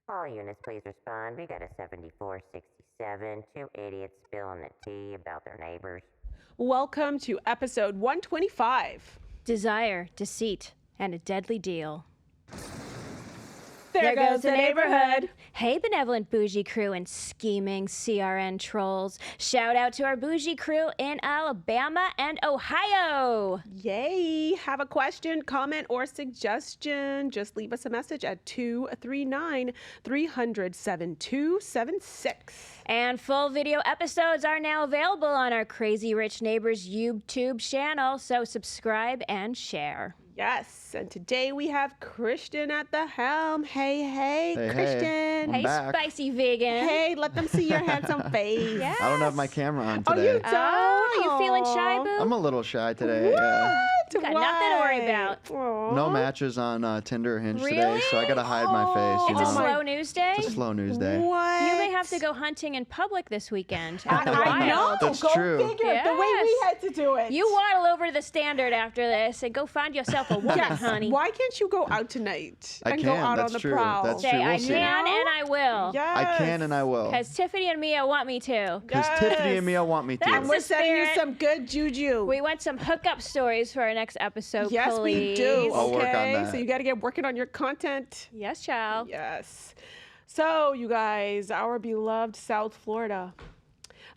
All units, please respond. We got a 7467. Two idiots spilling the tea about their neighbors. Welcome to episode 125. Desire, Deceit, and a Deadly Deal. There goes the neighborhood. Hey, benevolent bougie crew and scheming CRN trolls. Shout out to our bougie crew in Alabama and Ohio. Yay! Have a question, comment, or suggestion? Just leave us a message at 239-300-7276. And full video episodes are now available on our Crazy Rich Neighbors YouTube channel, so subscribe and share. Yes, and today we have Christian at the helm. Hey, Christian. Hey, back. spicy vegan. Hey, let them see your handsome face. Yes. I don't have my camera on Oh, today. you don't? Oh, you feeling shy, boo? I'm a little shy today. What? Yeah. You got nothing to worry about. Aw. No matches on Tinder or Hinge today, Really? so I gotta hide my face. It's a know? slow news day. It's a slow news day. What? You may have to go hunting in public this weekend. Out in the I know. wild. That's Go true. figure. The way we Yes. had to do it. You waddle over to the Standard after this and go find yourself a woman, Yes. honey. Why can't you go out tonight I and can. go out That's on the true. prowl? That's Say, true. I We'll see. can and I will. Yes. I can and I will. Because Tiffany and Mia want me to. Because Tiffany and Mia want me to. And That's we're the sending you spirit. some good juju. We want some hookup stories for our next episode, Yes, please. we do. I'll work on Okay, that. so you got to get working on your content. Yes, child. Yes. So, you guys, our beloved South Florida,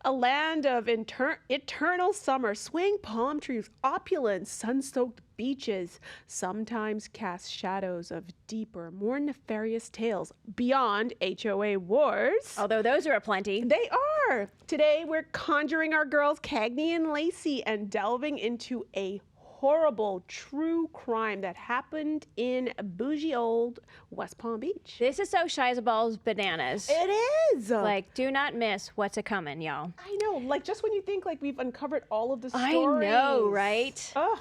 a land of eternal summer, swaying palm trees, opulent, sun-soaked beaches, sometimes cast shadows of deeper, more nefarious tales beyond HOA wars. Although those are aplenty. They are. Today, we're conjuring our girls, Cagney and Lacey, and delving into a horrible true crime that happened in bougie old West Palm Beach. This is so Shizaballs bananas. It is. Like, do not miss what's a-coming, y'all. I know. Like, just when you think like we've uncovered all of the stories. I know, right? Ugh.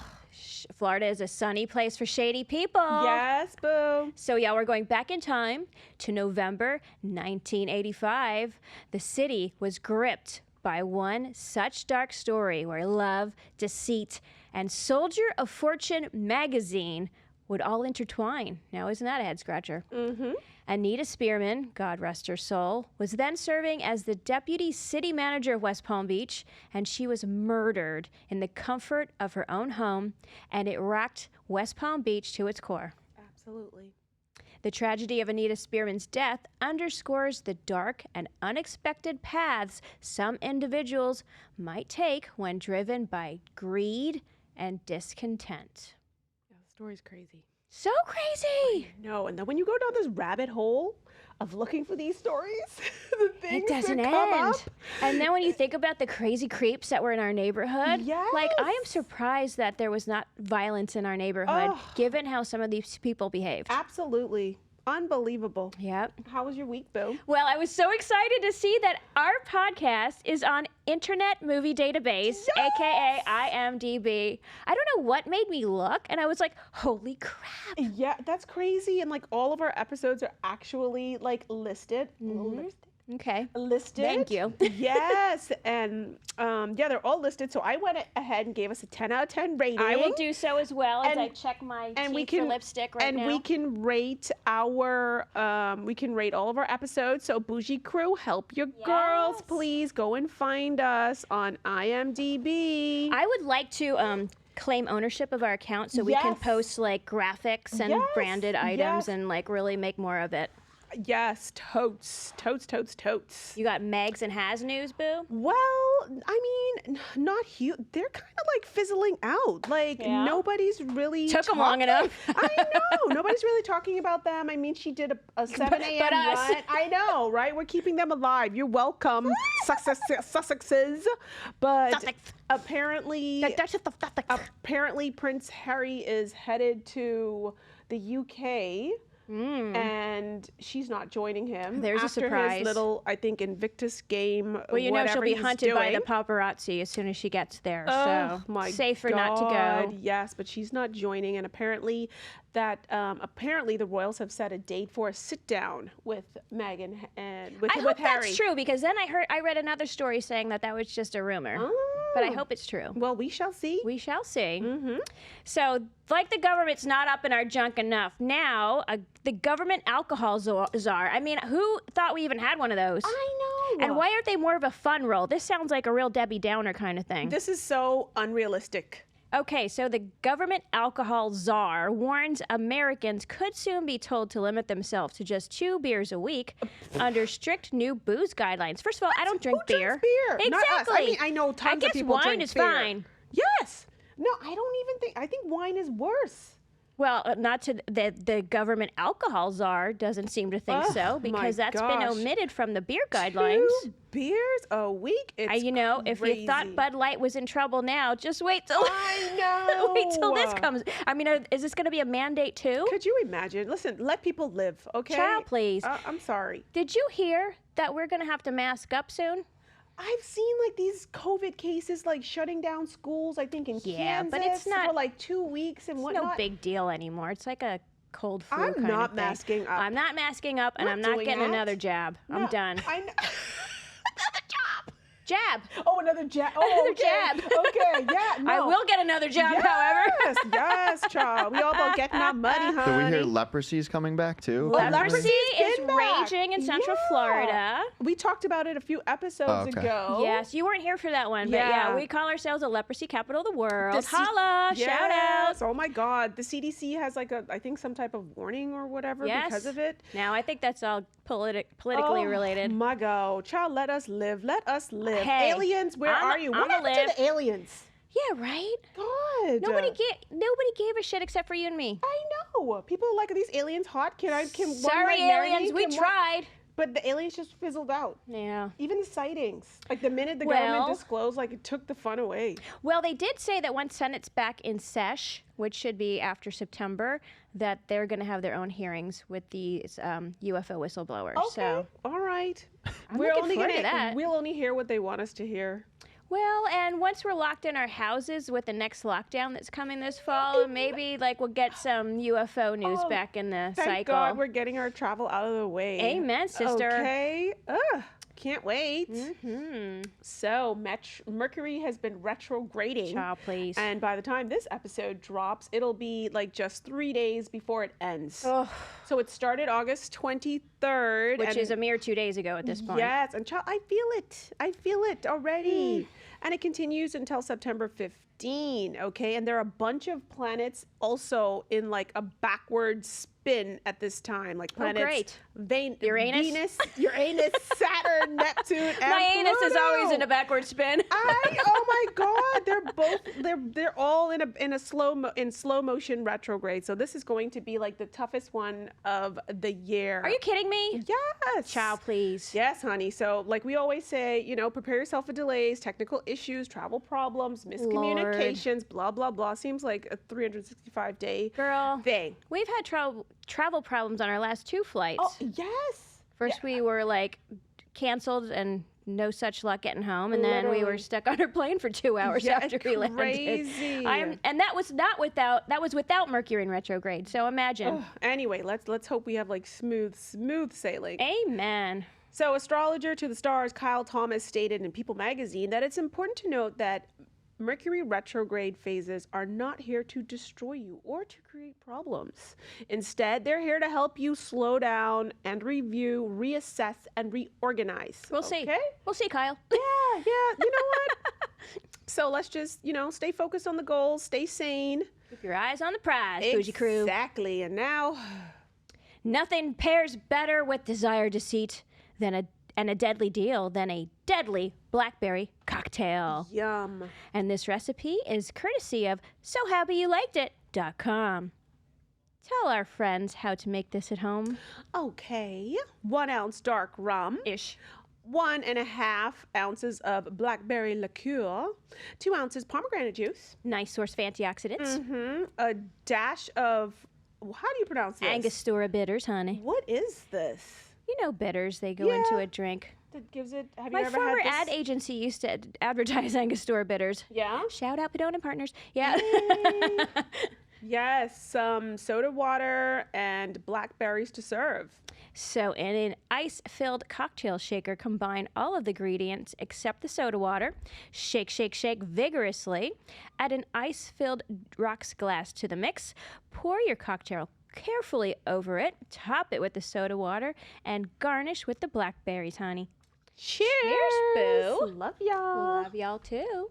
Florida is a sunny place for shady people. Yes, boo. So, yeah, we're going back in time to November 1985. The city was gripped by one such dark story where love, deceit, and Soldier of Fortune magazine would all intertwine. Now, isn't that a head scratcher? Mm-hmm. Anita Spearman, God rest her soul, was then serving as the deputy city manager of West Palm Beach, and she was murdered in the comfort of her own home, and it rocked West Palm Beach to its core. Absolutely. The tragedy of Anita Spearman's death underscores the dark and unexpected paths some individuals might take when driven by greed and discontent. Yeah, the story's crazy. So crazy! No, and then when you go down this rabbit hole of looking for these stories, the things It doesn't that come end. up. And then when you think about the crazy creeps that were in our neighborhood, like I am Yes. surprised that there was not violence in our neighborhood, Ugh. given how some of these people behaved. Absolutely. Unbelievable. Yep. How was your week, Boo? Well, I was so excited to see that our podcast is on Internet Movie Database, aka IMDB. I don't know what made me look, and I was like, holy crap. Yeah, that's crazy. And like all of our episodes are actually like listed. Okay. Listed. Thank you. Yes. And yeah, they're all listed. So I went ahead and gave us a 10 out of 10 rating. I will do so as well as And- I check my and teeth we for can- lipstick right and now. we can rate our we can rate all of our episodes. So Bougie Crew, help your girls, Yes. please go and find us on IMDb. I would like to claim ownership of our account so we can Yes. post like graphics and Yes, branded items yes. and like really make more of it. Yes, totes. You got Megs and Has news, boo? Well, I mean, not huge. They're kind of like fizzling out. Like Yeah? nobody's really Took 'em long enough. I know. Nobody's really talking about them. I mean, she did a 7 a.m. but us. run. I know, right? We're keeping them alive. You're welcome, Sussexes. But Sussex. apparently, apparently Prince Harry is headed to the UK. And she's not joining him. There's a after surprise. his little, I think, Invictus game. Well, you know she'll whatever be he's hunted by the doing. paparazzi as soon as she gets there. Oh so my safer God. not to go. Yes, but she's not joining, and apparently that apparently the royals have set a date for a sit-down with Meghan and with I hope Harry. that's true, because then I read another story saying that was just a rumor. But I hope it's true. Well, we shall see. We shall see. So, like the government's not up in our junk enough, now the government alcohol czar. I mean, who thought we even had one of those? I know. And why aren't they more of a fun role? This sounds like a real Debbie Downer kind of thing. This is so unrealistic. Okay, so the government alcohol czar warns Americans could soon be told to limit themselves to just 2 beers a week under strict new booze guidelines. First of all, I don't drink Who beer. drinks beer? Exactly. Not us. I mean, I know tons of people wine drink is beer. fine. Yes. No, I don't even think. I think wine is worse. Well, not to the government alcohol czar doesn't seem to think so, because that's been omitted from the beer guidelines. 2 beers a week? It's You know, if you thought crazy. Bud Light was in trouble now, just wait till I know. wait till this comes. I mean, is this going to be a mandate too? Could you imagine? Listen, let people live, okay? Child, please. I'm sorry. Did you hear that we're going to have to mask up soon? I've seen like these COVID cases like shutting down schools, I think in Kansas but it's not for like 2 weeks and It's whatnot. no big deal anymore. It's like a cold flu I'm kind not of thing. masking up. I'm not masking up, and Not I'm not doing getting that. another jab. I'm No, done. I know. Another job. Jab. Oh, another jab. Oh, Another okay. jab. Okay, yeah. No. I will get another jab, however. Yes, yes, child. We all about getting our money, honey. Do we hear leprosy's coming back too? Leprosy is been back. raging in Central Yeah. Florida. We talked about it a few episodes okay. ago. Yes, you weren't here for that one, but Yeah. yeah, we call ourselves a leprosy capital of the world. The C- Holla, shout out. Yes. Oh my God. The CDC has like I think some type of warning or whatever Yes. because of it. Now, I think that's all politically Oh, related. My God. Child, let us live. Let us live. Hey, Aliens, where I'ma- are you? I'ma What happened live. to the aliens? Yeah, right? God. Nobody gave a shit except for you and me. I know. People are like, are these aliens hot? Can one Sorry, night marry me? aliens, we Can one-" tried. But the aliens just fizzled out. Yeah. Even the sightings. Like the minute the Well- government disclosed, like it took the fun away. Well, they did say that once Senate's back in sesh, which should be after September, that they're going to have their own hearings with these UFO whistleblowers. Okay. So, All right. I'm looking forward to that. We'll only hear what they want us to hear. well, and once we're locked in our houses with the next lockdown that's coming this fall, maybe like we'll get some UFO news Oh, back in the Thank cycle. God we're getting our travel out of the way. Amen, sister. Okay. Can't wait. Hmm. So, Mercury has been retrograding. Child, please. And by the time this episode drops, it'll be like just 3 days before it ends. Ugh. So it started August 23rd. Which and is a mere 2 days ago at this point. Yes, and child, I feel it. I feel it already. Mm. And it continues until September 15, okay? And there are a bunch of planets also in like a backward spin at this time. Like planets. great. Uranus? Uranus, Saturn, Neptune, and My anus is always in Pluto. a backward spin. Oh my God, they're all in a slow motion retrograde. So this is going to be like the toughest one of the year. Are you kidding me? Yes. Child, please. Yes, honey. So like we always say, prepare yourself for delays, technical issues, travel problems, miscommunications, blah blah blah. Seems like a 365-day Girl, thing. we've had travel problems on our last 2 flights. Oh yes. First, we were like canceled and no such luck getting home, and then we were Literally. stuck on our plane for 2 hours Yeah, after we landed. crazy. And that was without Mercury in retrograde. So imagine. Anyway, let's hope we have like smooth sailing. Amen. So, astrologer to the stars Kyle Thomas stated in People magazine that it's important to note that Mercury retrograde phases are not here to destroy you or to create problems. Instead, they're here to help you slow down and review, reassess, and reorganize. We'll see. Okay? We'll see, Kyle. Yeah. You know what? So let's just, stay focused on the goals, stay sane. Keep your eyes on the prize, Bougie crew. Exactly. And now, Nothing pairs better with desire, deceit, and a deadly deal than a deadly Blackberry cocktail. yum. And this recipe is courtesy of SoHappyYouLikedIt.com. Tell our friends how to make this at home. Okay. 1 ounce dark rum. Ish. 1.5 ounces of blackberry liqueur, 2 ounces pomegranate juice, Nice source of antioxidants. a dash of, how do you pronounce this? Angostura bitters, honey. What is this? You know bitters, they go into Yeah. a drink. That gives it, have My you ever former had ad this? agency used to advertise Angostura bitters. Yeah? Shout out Padone and Partners. Yeah. Yes, some soda water and blackberries to serve. So, in an ice-filled cocktail shaker, combine all of the ingredients except the soda water. Shake, shake, shake vigorously. Add an ice-filled rocks glass to the mix. Pour your cocktail carefully over it. Top it with the soda water and garnish with the blackberries, honey. Cheers, boo. Love y'all. Love y'all too.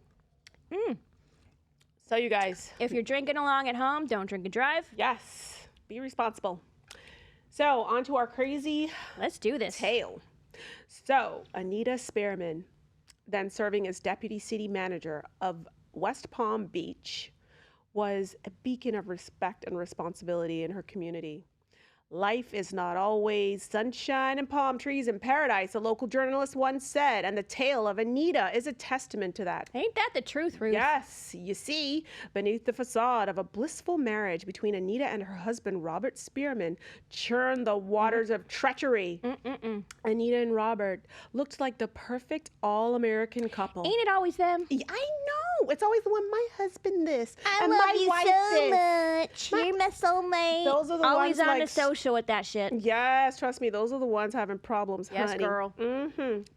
So you guys, If you're drinking along at home, don't drink and drive. yes, be responsible. So on to our crazy Let's do this. tale. So Anita Spearman, then serving as deputy city manager of West Palm Beach, was a beacon of respect and responsibility in her community. Life is not always sunshine and palm trees in paradise, a local journalist once said, and the tale of Anita is a testament to that. Ain't that the truth, Ruth? Yes, you see, beneath the facade of a blissful marriage between Anita and her husband, Robert Spearman, churned the waters of treachery. Anita and Robert looked like the perfect all-American couple. Ain't it always them? I know. It's always the one, my husband this, I and love my you wife so this. much. You're my soulmate. Those are the always ones on the like- social with that shit. Yes, trust me, those are the ones having problems, Yes, honey. girl.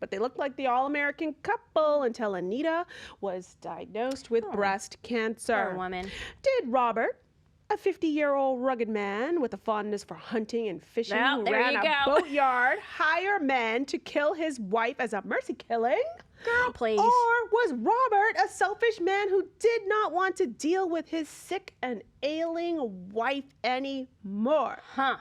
But they looked like the all-American couple until Anita was diagnosed with breast cancer. Poor woman. Did Robert, a 50-year-old rugged man with a fondness for hunting and fishing Well, who there ran you a go. boatyard, hire men to kill his wife as a mercy killing? Girl, please. Or was Robert a selfish man who did not want to deal with his sick and ailing wife anymore? Huh.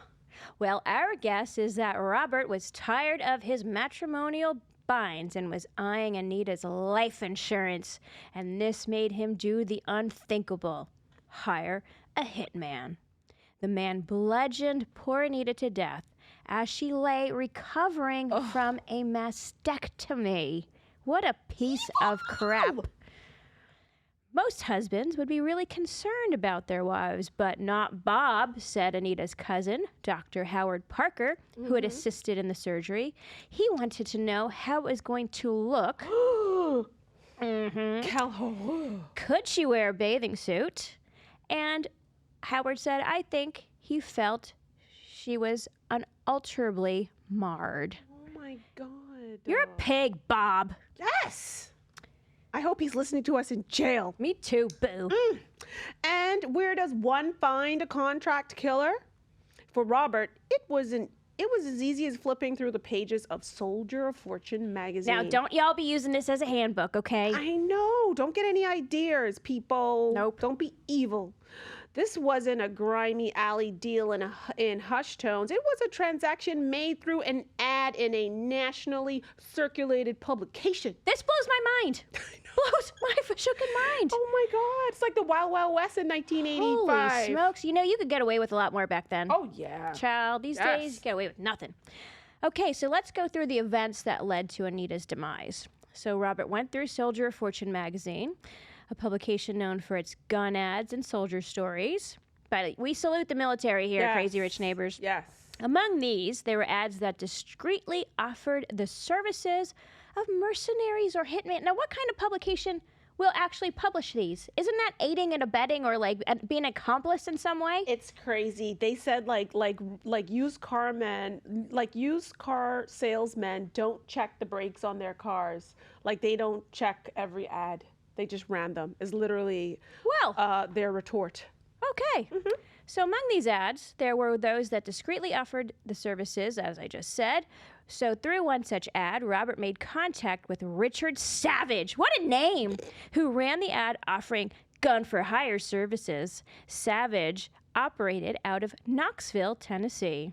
Well, our guess is that Robert was tired of his matrimonial binds and was eyeing Anita's life insurance, and this made him do the unthinkable: hire a hitman. The man bludgeoned poor Anita to death as she lay recovering from a mastectomy. What a piece of crap. Most husbands would be really concerned about their wives, but not Bob, said Anita's cousin, Dr. Howard Parker, who had assisted in the surgery. He wanted to know how it was going to look. Calhoun. Could she wear a bathing suit? And Howard said, I think he felt she was unalterably marred. Oh my God. You're a pig, Bob. Yes. I hope he's listening to us in jail. Me too, boo. And where does one find a contract killer? For Robert, it was as easy as flipping through the pages of Soldier of Fortune magazine. Now, don't y'all be using this as a handbook, okay? I know. Don't get any ideas, people. Nope. Don't be evil. This wasn't a grimy alley deal in hush tones. It was a transaction made through an ad in a nationally circulated publication. This blows my mind. Blows my fucking mind. Oh my God. It's like the Wild Wild West in 1985. Holy smokes. You know, you could get away with a lot more back then. Oh, yeah. Child, these Yes. days, you get away with nothing. Okay, so let's go through the events that led to Anita's demise. So Robert went through Soldier of Fortune magazine, a publication known for its gun ads and soldier stories. But we salute the military here, Yes. Crazy Rich Neighbors. Yes. Among these, there were ads that discreetly offered the services of mercenaries or hitmen. Now, what kind of publication will actually publish these? Isn't that aiding and abetting or like being an accomplice in some way? It's crazy. They said like used car salesmen don't check the brakes on their cars. Like they don't check every ad. They just ran them. Is literally Well, their retort. okay. So among these ads, there were those that discreetly offered the services, as I just said. So through one such ad, Robert made contact with Richard Savage. What a name! Who ran the ad offering gun for hire services. Savage operated out of Knoxville, Tennessee.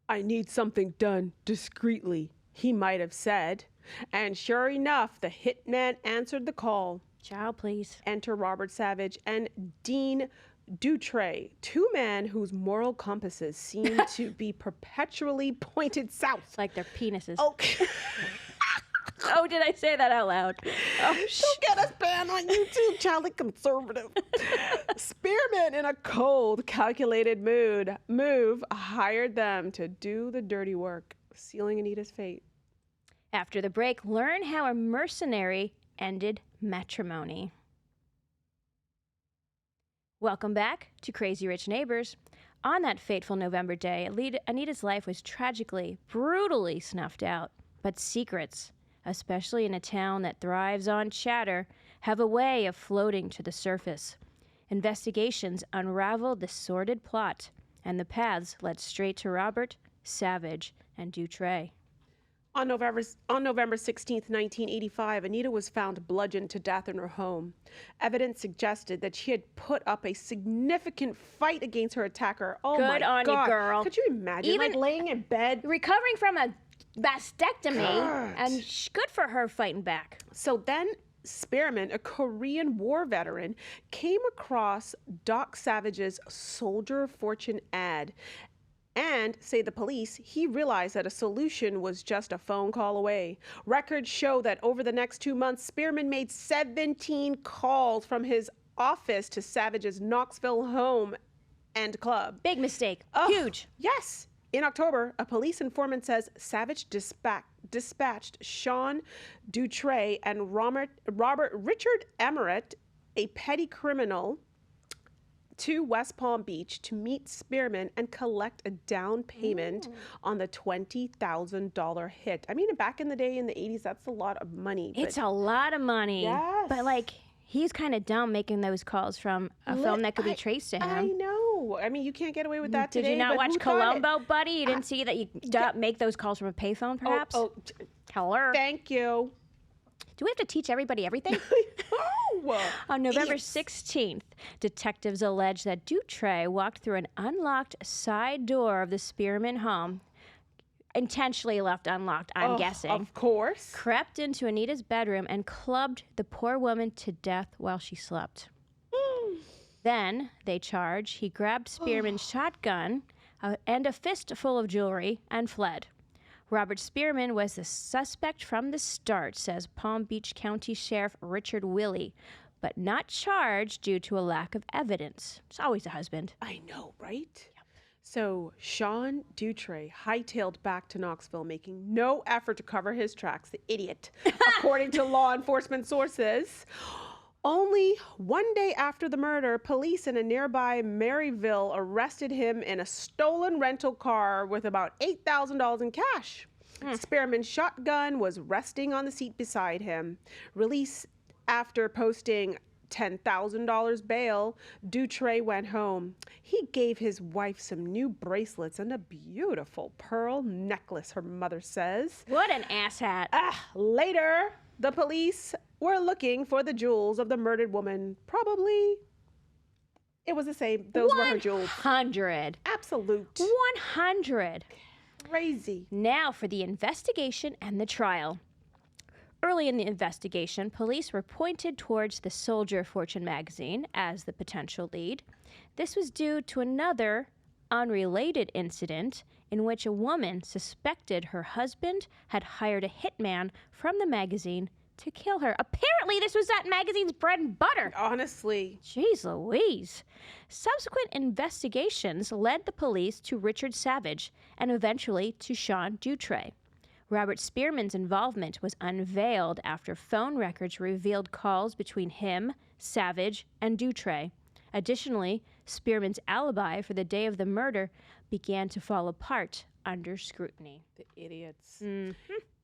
I need something done discreetly, he might have said. And sure enough, the hitman answered the call. Child, please. Enter Robert Savage and Dean Dutray, two men whose moral compasses seem to be perpetually pointed south. Like their penises. Okay. Oh, did I say that out loud? Oh, Don't get us banned on YouTube, child conservative. Spearman, in a cold, calculated move, hired them to do the dirty work, sealing Anita's fate. After the break, learn how a mercenary ended matrimony. Welcome back to Crazy Rich Neighbors. On that fateful November day, Anita's life was tragically, brutally snuffed out. But secrets, especially in a town that thrives on chatter, have a way of floating to the surface. Investigations unraveled the sordid plot, and the paths led straight to Robert, Savage, and Dutray. On November 16th, 1985, Anita was found bludgeoned to death in her home. Evidence suggested that she had put up a significant fight against her attacker. Oh my Good on God. you, girl. Could you imagine, Even laying in bed? Recovering from a mastectomy, God. and good for her fighting back. So then Spearman, a Korean War veteran, came across Doc Savage's Soldier of Fortune ad. And, say the police, he realized that a solution was just a phone call away. Records show that over the next 2 months, Spearman made 17 calls from his office to Savage's Knoxville home and club. Big mistake. Oh, Huge. Yes. In October, a police informant says Savage dispatched Sean Dutray and Robert Richard Emmerich, a petty criminal, to West Palm Beach to meet Spearman and collect a down payment on the $20,000 hit. I mean, back in the day, in the 80s, that's a lot of money. It's a lot of money. Yes. But, like, he's kind of dumb making those calls from a film that could be traced to him. I know. I mean, you can't get away with that Did today. you not but watch who thought it? Columbo, buddy? You didn't see that you make those calls from a payphone, perhaps? Oh, Hello. thank you. Do we have to teach everybody everything? No. On November Idiots. 16th, detectives allege that Dutray walked through an unlocked side door of the Spearman home, intentionally left unlocked, I'm guessing, Of course. crept into Anita's bedroom and clubbed the poor woman to death while she slept. Then, they charge, he grabbed Spearman's shotgun and a fistful of jewelry and fled. Robert Spearman was the suspect from the start, says Palm Beach County Sheriff Richard Willey, but not charged due to a lack of evidence. It's always a husband. I know, right? So Sean Dutray hightailed back to Knoxville, making no effort to cover his tracks, the idiot, according to law enforcement sources. Only one day after the murder, police in a nearby Maryville arrested him in a stolen rental car with about $8,000 in cash. Spearman's shotgun was resting on the seat beside him. Released after posting $10,000 bail, Dutray went home. He gave his wife some new bracelets and a beautiful pearl necklace, her mother says. What an asshat. Later, the police were looking for the jewels of the murdered woman. Probably, it was the same. Those were her jewels. 100. Absolute. 100. Crazy. Now for the investigation and the trial. Early in the investigation, police were pointed towards the Soldier of Fortune magazine as the potential lead. This was due to another unrelated incident in which a woman suspected her husband had hired a hitman from the magazine to kill her. Apparently, this was that magazine's bread and butter. Honestly. Jeez Louise. Subsequent investigations led the police to Richard Savage and eventually to Sean Dutray. Robert Spearman's involvement was unveiled after phone records revealed calls between him, Savage, and Dutray. Additionally, Spearman's alibi for the day of the murder began to fall apart under scrutiny. The idiots.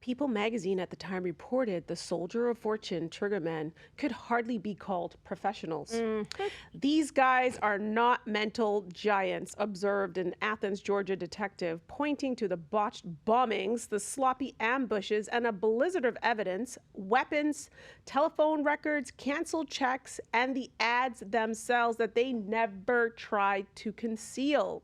People magazine at the time reported the Soldier of Fortune triggermen could hardly be called professionals. These guys are not mental giants, observed an Athens, Georgia detective, pointing to the botched bombings, the sloppy ambushes, and a blizzard of evidence, weapons, telephone records, canceled checks, and the ads themselves that they never tried to conceal.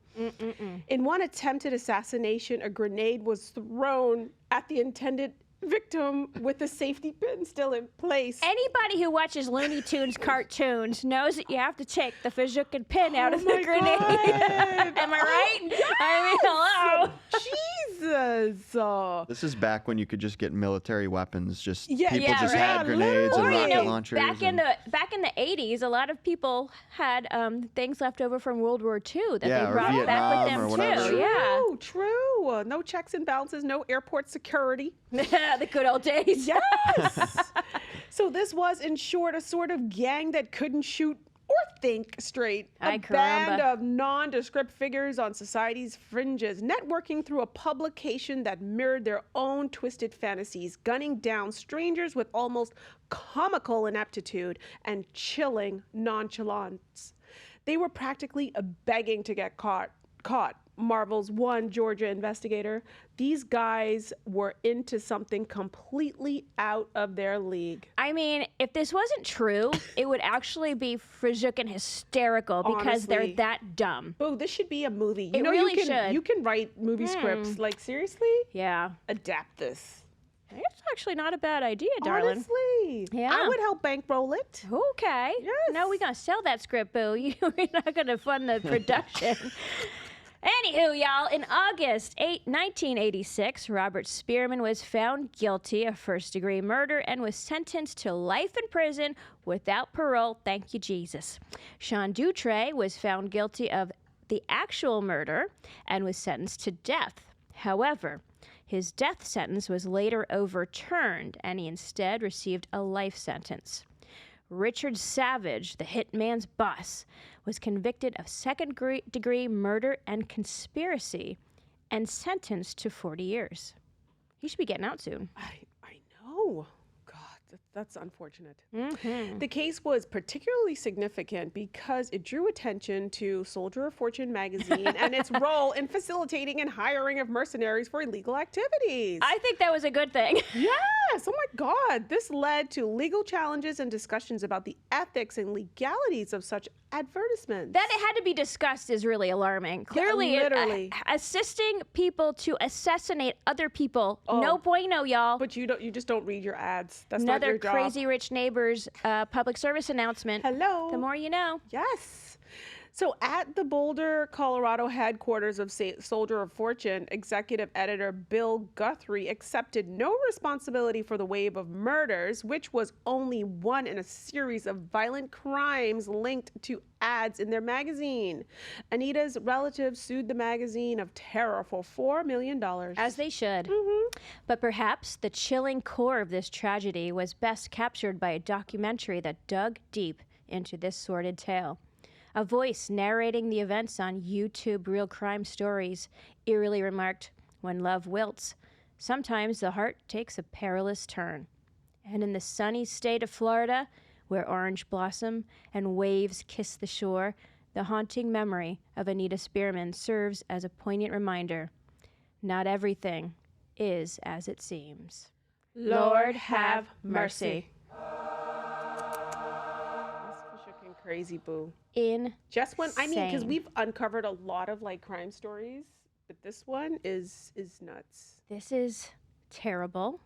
In one attempted assassination, a grenade was thrown at the intended victim with the safety pin still in place. Anybody who watches Looney Tunes cartoons knows that you have to take the Fajukin pin out of the my grenade. God. Am I right? I mean, hello. Jesus. This is back when you could just get military weapons. Just Yeah, people yeah, just right. had grenades and Or, you rocket know, launchers. back in the 80s, a lot of people had things left over from World War II that Yeah, they or brought back with Vietnam them or whatever. too. Yeah, True. No checks and balances, no airport security. the good old days. Yes. So this was, in short, a sort of gang that couldn't shoot or think straight. Ay, A caramba. band of nondescript figures on society's fringes, networking through a publication that mirrored their own twisted fantasies, gunning down strangers with almost comical ineptitude and chilling nonchalance. They were practically begging to get caught. Marvel's one Georgia investigator. These guys were into something completely out of their league. I mean, if this wasn't true, it would actually be frigid hysterical because Honestly. they're that dumb. Boo, this should be a movie. It really you can, should. You can write movie scripts. Like, seriously? Yeah. Adapt this. It's actually not a bad idea, darling. Honestly. Yeah. I would help bankroll it. Okay. Yes. No, we're going to sell that script, boo. We're not going to fund the production. Anywho, y'all, in August 1986, Robert Spearman was found guilty of first-degree murder and was sentenced to life in prison without parole. Thank you, Jesus. Sean Dutre was found guilty of the actual murder and was sentenced to death. However, his death sentence was later overturned, and he instead received a life sentence. Richard Savage, the hitman's boss, was convicted of second-degree murder and conspiracy and sentenced to 40 years. He should be getting out soon. I know. God, that's unfortunate. Mm-hmm. The case was particularly significant because it drew attention to Soldier of Fortune magazine and its role in facilitating and hiring of mercenaries for illegal activities. I think that was a good thing. Yes, oh my God. This led to legal challenges and discussions about the ethics and legalities of such advertisements. That it had to be discussed is really alarming. Clearly, literally. Assisting people to assassinate other people, no bueno, y'all. But you just don't read your ads. That's not Another your job. Crazy Rich Neighbors public service announcement. Hello. The more you know. Yes. So at the Boulder, Colorado headquarters of Soldier of Fortune, executive editor Bill Guthrie accepted no responsibility for the wave of murders, which was only one in a series of violent crimes linked to ads in their magazine. Anita's relatives sued the magazine of terror for $4 million. As they should. Mm-hmm. But perhaps the chilling core of this tragedy was best captured by a documentary that dug deep into this sordid tale. A voice narrating the events on YouTube Real Crime Stories eerily remarked, "When love wilts, sometimes the heart takes a perilous turn." And in the sunny state of Florida, where orange blossom and waves kiss the shore, the haunting memory of Anita Spearman serves as a poignant reminder. Not everything is as it seems. Lord have mercy. Crazy, boo. Just when I mean, because we've uncovered a lot of like crime stories, but this one is nuts. This is terrible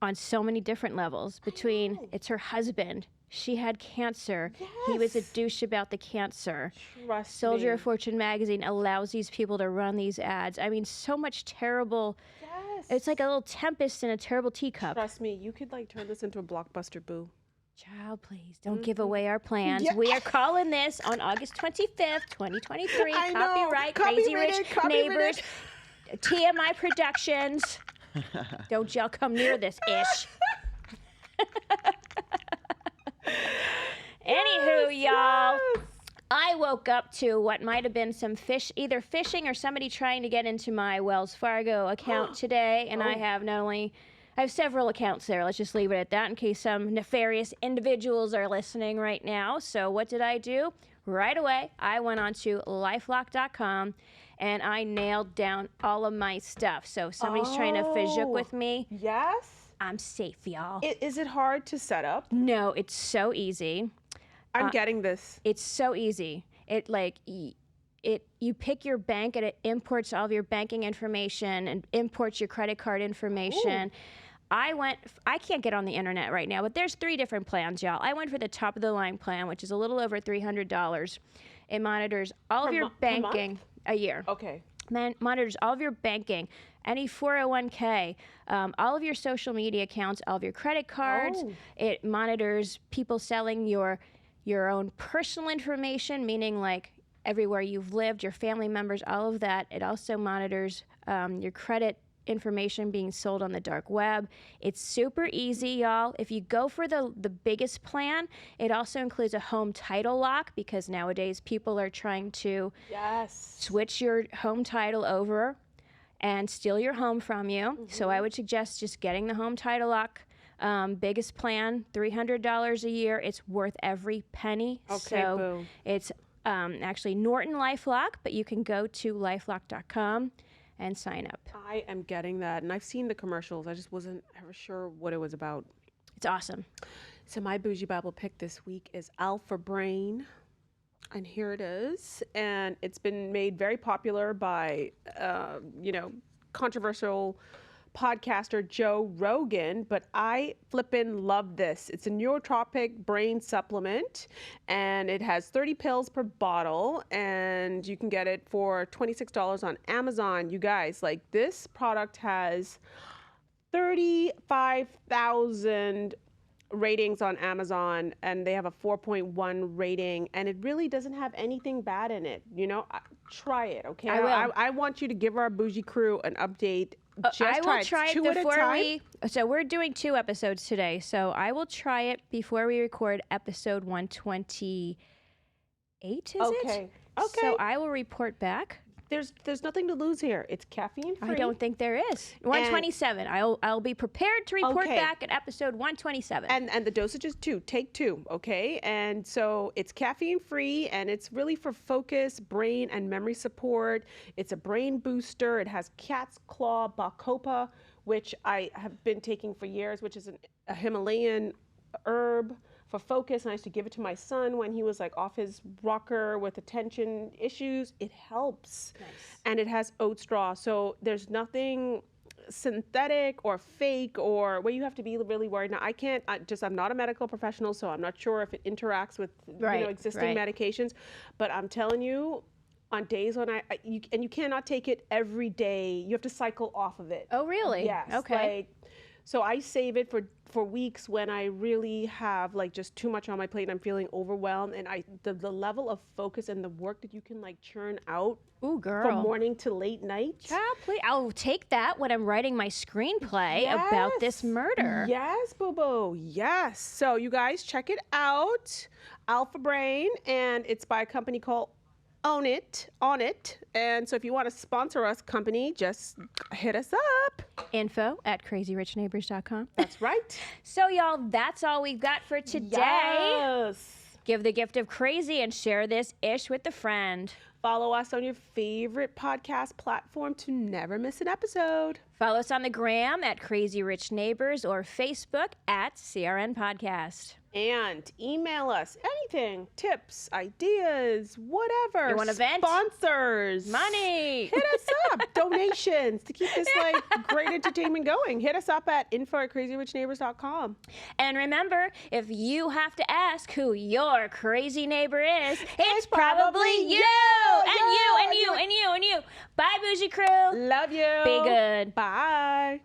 on so many different levels. Between it's her husband, she had cancer, he was a douche about the cancer. Trust Soldier me. of Fortune magazine allows these people to run these ads. I mean, so much terrible. Yes. It's like a little tempest in a terrible teacup. Trust me, you could like turn this into a blockbuster, boo. Child, please don't give away our plans. Yeah. We are calling this on August 25th, 2023. I know. Copyright, Crazy Rich Copyrighted. Neighbors, TMI Productions. Don't y'all come near this ish. Anywho, y'all, I woke up to what might have been some either phishing or somebody trying to get into my Wells Fargo account today, and I have several accounts there. Let's just leave it at that in case some nefarious individuals are listening right now. So what did I do? Right away, I went on to lifelock.com and I nailed down all of my stuff. So if somebody's trying to fidget with me, Yes. I'm safe, y'all. Is it hard to set up? No, it's so easy. I'm getting this. It's so easy. You pick your bank and it imports all of your banking information and imports your credit card information. Ooh. I can't get on the internet right now, but there's 3 different plans, y'all. I went for the top of the line plan, which is a little over $300. It monitors all of your banking a year. Okay. Monitors all of your banking, any 401k, all of your social media accounts, all of your credit cards. Oh. It monitors people selling your own personal information, meaning like everywhere you've lived, your family members, all of that. It also monitors your credit information being sold on the dark web. It's super easy, y'all. If you go for the biggest plan, it also includes a home title lock, because nowadays people are trying to switch your home title over and steal your home from you. So I would suggest just getting the home title lock. Biggest plan, $300 a year. It's worth every penny. Okay, so boo. it's actually Norton LifeLock, but you can go to lifelock.com and sign up. I am getting that, and I've seen the commercials. I just wasn't ever sure what it was about. It's awesome. So my Bougie Bible pick this week is Alpha Brain. And here it is. And it's been made very popular by, controversial podcaster Joe Rogan, but I flippin' love this. It's a neurotropic brain supplement, and it has 30 pills per bottle, and you can get it for $26 on Amazon. You guys, like, this product has 35,000 ratings on Amazon, and they have a 4.1 rating, and it really doesn't have anything bad in it. Try it, okay? I will. I want you to give our Bougie crew an update. I will try it before we. So we're doing 2 episodes today. So I will try it before we record episode 128. Is it? Okay. So I will report back. There's nothing to lose here. It's caffeine free. I don't think there is. 127. I'll be prepared to report Okay. back at episode 127. And the dosage is 2. Take 2, okay? And so it's caffeine free, and it's really for focus, brain, and memory support. It's a brain booster. It has cat's claw bacopa, which I have been taking for years, which is a Himalayan herb for focus. And I used to give it to my son when he was like off his rocker with attention issues. It helps. Nice. And it has oat straw. So there's nothing synthetic or fake or where you have to be really worried. Now, I'm not a medical professional, so I'm not sure if it interacts with existing medications. But I'm telling you, on days when you cannot take it every day. You have to cycle off of it. Oh, really? Yes. Okay. So I save it for weeks when I really have like just too much on my plate and I'm feeling overwhelmed, and the level of focus and the work that you can like churn out from morning to late night. Child, please. I'll take that when I'm writing my screenplay about this murder. Yes, Boo-Boo. Yes. So you guys check it out. Alpha Brain, and it's by a company called On It. And so if you want to sponsor us, company, just hit us up. info@crazyrichneighbors.com. That's right. So, y'all, that's all we've got for today. Yes. Give the gift of crazy and share this ish with a friend. Follow us on your favorite podcast platform to never miss an episode. Follow us on the gram @crazyrichneighbors or Facebook @CRN Podcast. And email us anything, tips, ideas, whatever. You want to vent? Sponsors. Money. Hit us up. Donations to keep this like great entertainment going. Hit us up at info@crazyrichneighbors.com. And remember, if you have to ask who your crazy neighbor is, it's probably you. And you. Bye, Bougie Crew. Love you. Be good. Bye.